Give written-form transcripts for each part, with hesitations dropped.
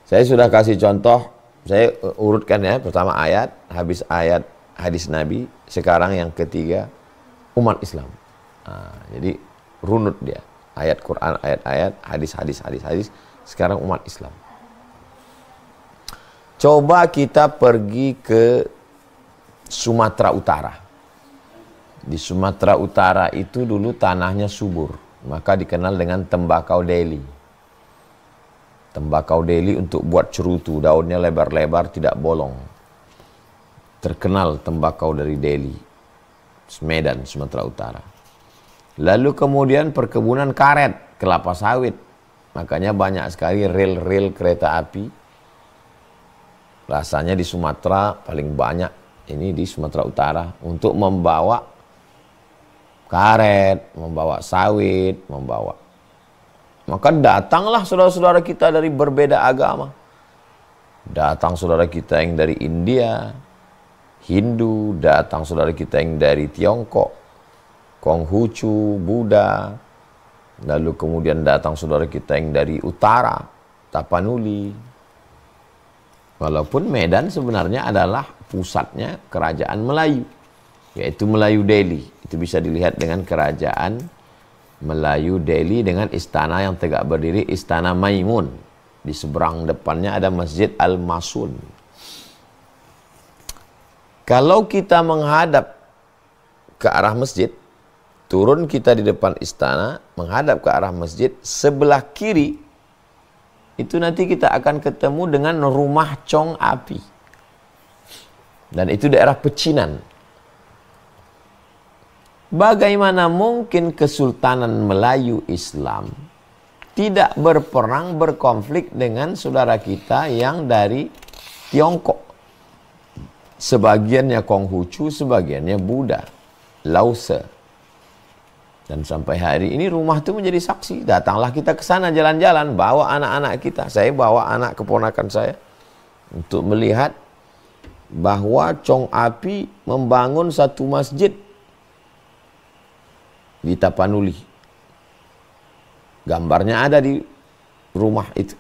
Saya sudah kasih contoh, saya urutkan ya, pertama ayat, habis ayat hadis Nabi, sekarang yang ketiga umat Islam. Nah, jadi runut dia, ayat Quran, ayat-ayat, hadis, sekarang umat Islam. Coba kita pergi ke Sumatera Utara. Di Sumatera Utara itu dulu tanahnya subur, maka dikenal dengan tembakau Deli. Tembakau Deli untuk buat cerutu, daunnya lebar-lebar, tidak bolong. Terkenal tembakau dari Deli, Medan, Sumatera Utara. Lalu kemudian perkebunan karet, kelapa sawit. Makanya banyak sekali rel-rel kereta api. Rasanya di Sumatera paling banyak, ini di Sumatera Utara. Untuk membawa karet, membawa sawit, membawa. Maka datanglah saudara-saudara kita dari berbeda agama. Datang saudara kita yang dari India, Hindu, datang saudara kita yang dari Tiongkok, Konghucu, Buddha. Lalu kemudian datang saudara kita yang dari utara, Tapanuli. Walaupun Medan sebenarnya adalah pusatnya kerajaan Melayu, yaitu Melayu Delhi. Itu bisa dilihat dengan kerajaan Melayu Delhi dengan istana yang tegak berdiri, Istana Maimun. Di seberang depannya ada Masjid Al-Masun. Kalau kita menghadap ke arah masjid, turun kita di depan istana, menghadap ke arah masjid, sebelah kiri, itu nanti kita akan ketemu dengan rumah Chong Api. Dan itu daerah pecinan. Bagaimana mungkin Kesultanan Melayu Islam tidak berperang, berkonflik dengan saudara kita yang dari Tiongkok? Sebagiannya Konghucu, sebagiannya Buddha, Lause. Dan sampai hari ini rumah itu menjadi saksi. Datanglah kita ke sana jalan-jalan, bawa anak-anak kita. Saya bawa anak keponakan saya untuk melihat bahwa Chong Api membangun satu masjid di Tapanuli. Gambarnya ada di rumah itu.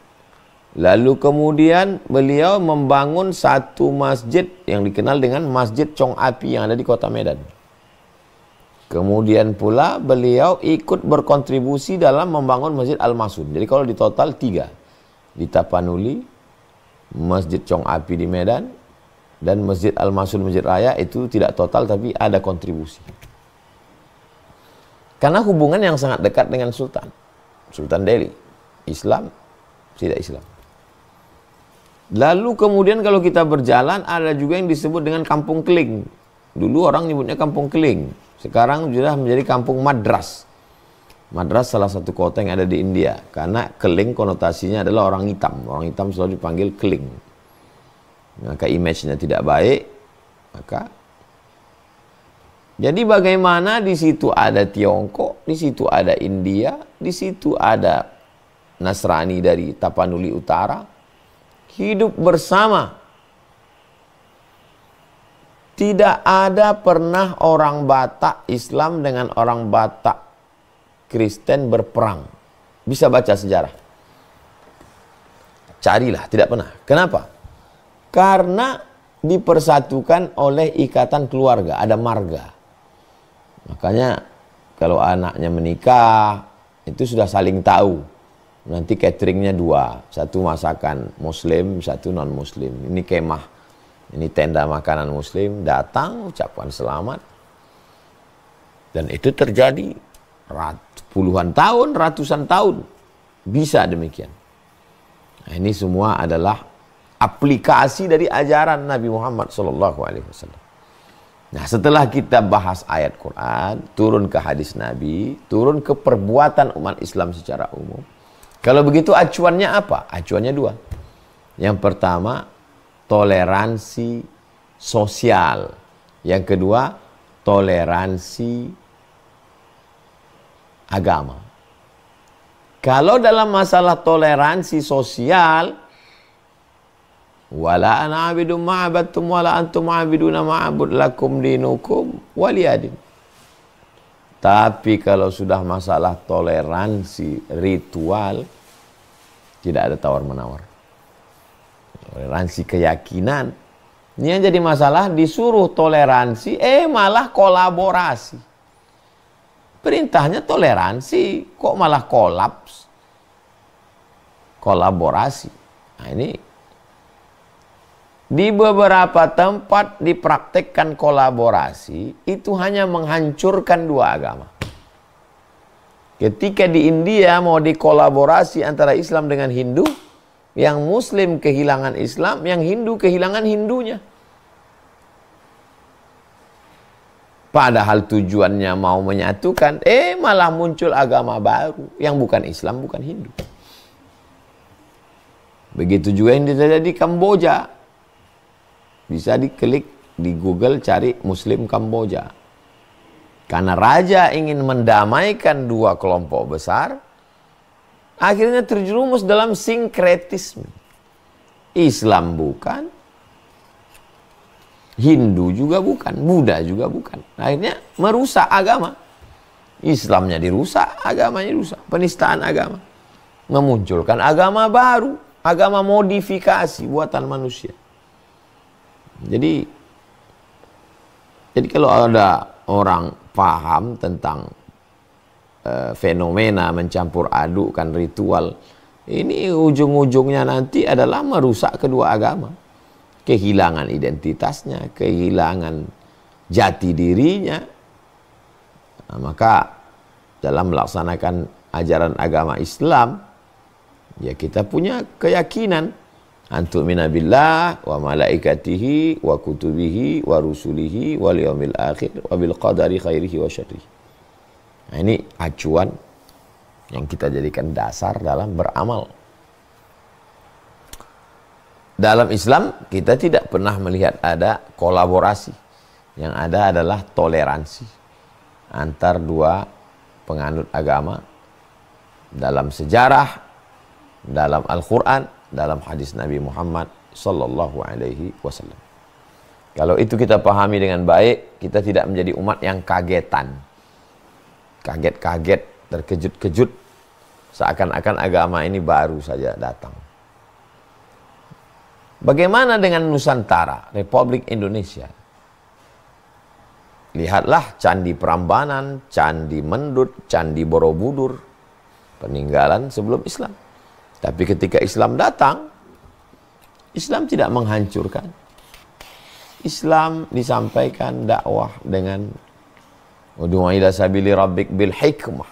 Lalu kemudian beliau membangun satu masjid yang dikenal dengan Masjid Chong Api yang ada di kota Medan. Kemudian pula beliau ikut berkontribusi dalam membangun Masjid Al-Masun. Jadi kalau di total 3. Di Tapanuli, Masjid Chong Api di Medan, dan Masjid Al-Masun, Masjid Raya, itu tidak total tapi ada kontribusi. Karena hubungan yang sangat dekat dengan Sultan. Sultan Delhi. Islam, tidak Islam. Lalu kemudian kalau kita berjalan, ada juga yang disebut dengan Kampung Keling. Dulu orang nyebutnya Kampung Keling. Sekarang sudah menjadi Kampung Madras. Madras salah satu kota yang ada di India. Karena Keling konotasinya adalah orang hitam. Orang hitam selalu dipanggil Keling. Maka image-nya tidak baik. Maka jadi bagaimana di situ ada Tiongkok, di situ ada India, di situ ada Nasrani dari Tapanuli Utara, hidup bersama. Tidak ada pernah orang Batak Islam dengan orang Batak Kristen berperang. Bisa baca sejarah. Carilah, tidak pernah. Kenapa? Karena dipersatukan oleh ikatan keluarga, ada marga. Makanya kalau anaknya menikah, itu sudah saling tahu. Nanti cateringnya 2. Satu masakan muslim, satu non muslim. Ini kemah, ini tenda makanan muslim. Datang, ucapan selamat. Dan itu terjadi puluhan tahun, ratusan tahun. Bisa demikian. Nah, ini semua adalah aplikasi dari ajaran Nabi Muhammad SAW. Nah, setelah kita bahas ayat Quran, turun ke hadis Nabi, turun ke perbuatan umat Islam secara umum. Kalau begitu acuannya apa? Acuannya 2. Yang pertama, toleransi sosial. Yang kedua, toleransi agama. Kalau dalam masalah toleransi sosial, wala ana abidun ma'abadtum wala antum ma'abiduna ma'abud lakum dinukum waliyadin. Tapi kalau sudah masalah toleransi ritual, tidak ada tawar-menawar. Toleransi keyakinan. Ini yang jadi masalah, disuruh toleransi, malah kolaborasi. Perintahnya toleransi, kok malah kolaps? Kolaborasi. Nah ini, di beberapa tempat dipraktekkan kolaborasi, itu hanya menghancurkan dua agama. Ketika di India mau dikolaborasi antara Islam dengan Hindu, yang Muslim kehilangan Islam, yang Hindu kehilangan Hindunya. Padahal tujuannya mau menyatukan, malah muncul agama baru yang bukan Islam, bukan Hindu. Begitu juga yang terjadi di Kamboja. Bisa diklik di Google, cari Muslim Kamboja. Karena raja ingin mendamaikan dua kelompok besar, akhirnya terjerumus dalam sinkretisme. Islam bukan, Hindu juga bukan, Buddha juga bukan. Akhirnya merusak agama. Islamnya dirusak, agamanya dirusak. Penistaan agama. Memunculkan agama baru, agama modifikasi buatan manusia. Jadi kalau ada orang paham tentang fenomena mencampur adukkan ritual, ini ujung-ujungnya nanti adalah merusak kedua agama. Kehilangan identitasnya, kehilangan jati dirinya. Nah, maka dalam melaksanakan ajaran agama Islam, ya kita punya keyakinan antu'mina billah wa malaikatihi wa kutubihi wa rusulihi wal yaumil akhir wa bil qadari khairihi wa syarrihi. Nah, ini acuan yang kita jadikan dasar dalam beramal. Dalam Islam kita tidak pernah melihat ada kolaborasi. Yang ada adalah toleransi antar dua penganut agama dalam sejarah, dalam Al-Quran, dalam hadis Nabi Muhammad sallallahu alaihi wasallam. Kalau itu kita pahami dengan baik, kita tidak menjadi umat yang kagetan. Kaget-kaget, terkejut-kejut, seakan-akan agama ini baru saja datang. Bagaimana dengan Nusantara, Republik Indonesia? Lihatlah Candi Prambanan, Candi Mendut, Candi Borobudur, peninggalan sebelum Islam. Tapi ketika Islam datang, Islam tidak menghancurkan. Islam disampaikan dakwah dengan ud'u ila sabili rabbik bil hikmah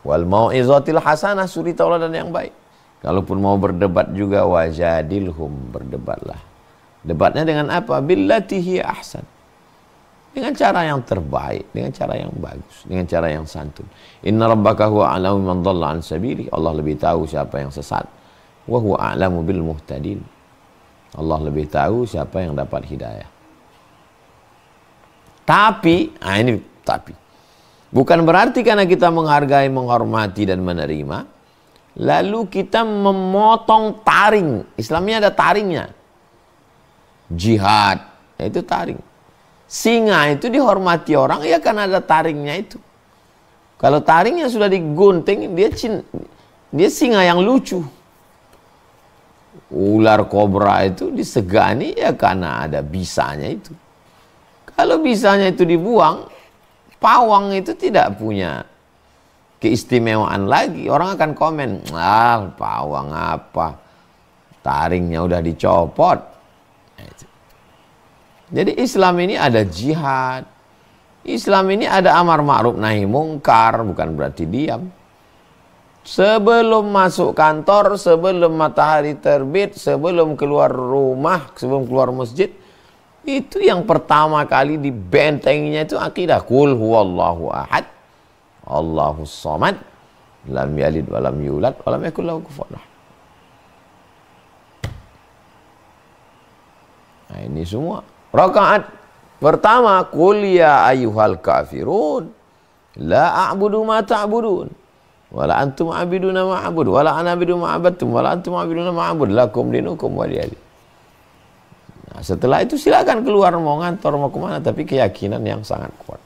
wal mau'izatil hasanah, suri tauladan yang baik. Kalaupun mau berdebat juga wajadilhum, berdebatlah. Debatnya dengan apa? Billati hiya ahsan. Dengan cara yang terbaik, dengan cara yang bagus, dengan cara yang santun. Inna rabbaka huwa a'lamu man dhalla an sabili. Allah lebih tahu siapa yang sesat. Wa huwa a'lamu bil muhtadin. Allah lebih tahu siapa yang dapat hidayah. Tapi, bukan berarti karena kita menghargai, menghormati dan menerima, lalu kita memotong taring. Islamnya ada taringnya. Jihad, itu taring. Singa itu dihormati orang ya karena ada taringnya itu. Kalau taringnya sudah digunting, dia singa yang lucu. Ular kobra itu disegani ya karena ada bisanya itu. Kalau bisanya itu dibuang, pawang itu tidak punya keistimewaan lagi. Orang akan komen, pawang apa, taringnya udah dicopot. Jadi Islam ini ada jihad, Islam ini ada amar ma'ruf nahi mungkar, bukan berarti diam. Sebelum masuk kantor, sebelum matahari terbit, sebelum keluar rumah, sebelum keluar masjid, itu yang pertama kali dibentenginya itu akidah qul huwallahu ahad Allahus samad lam yalid wa lam yulad wa lam yakul lahu kufuwan ahad. Nah, ini semua rakaat pertama, qul ya ayyuhal kafirun la a'budu ma ta'budun wala antum a'biduna ma a'budu wala ana a'budu ma a'badtum wala antum a'biduna ma a'bud lakum dinukum waliyadin. Nah, setelah itu silakan keluar mau ngantor mau kemana, tapi keyakinan yang sangat kuat.